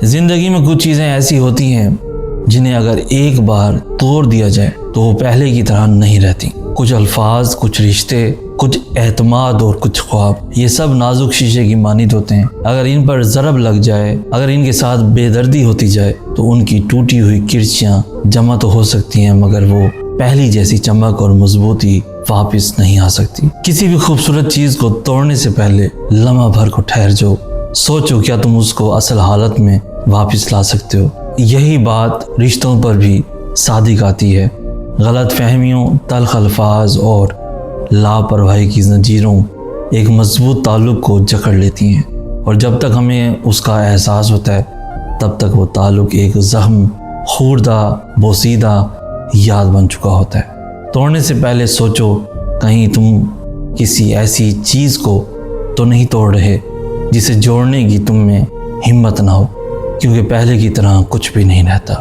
जिंदगी में कुछ चीज़ें ऐसी होती हैं जिन्हें अगर एक बार तोड़ दिया जाए तो वो पहले की तरह नहीं रहती। कुछ अल्फाज, कुछ रिश्ते, कुछ एतमाद और कुछ ख्वाब, ये सब नाजुक शीशे की मानित होते हैं। अगर इन पर ज़रब लग जाए, अगर इनके साथ बेदर्दी होती जाए तो उनकी टूटी हुई किरचियाँ जमा तो हो सकती हैं, मगर वो पहली जैसी चमक और मजबूती वापस नहीं आ सकती। किसी भी खूबसूरत चीज़ को तोड़ने से पहले लम्हा भर को ठहर जाओ, सोचो क्या तुम उसको असल हालत में वापस ला सकते हो। यही बात रिश्तों पर भी सादिक आती है। गलत फहमियों, तल्ख अल्फाज और लापरवाही की जंजीरों एक मजबूत ताल्लुक़ को जकड़ लेती हैं, और जब तक हमें उसका एहसास होता है तब तक वो ताल्लुक़ एक ज़ख्म, खूरदा, बोसीदा याद बन चुका होता है। तोड़ने से पहले सोचो कहीं तुम किसी ऐसी चीज़ को तो नहीं तोड़ रहे जिसे जोड़ने की तुम में हिम्मत ना हो, क्योंकि पहले की तरह कुछ भी नहीं रहता।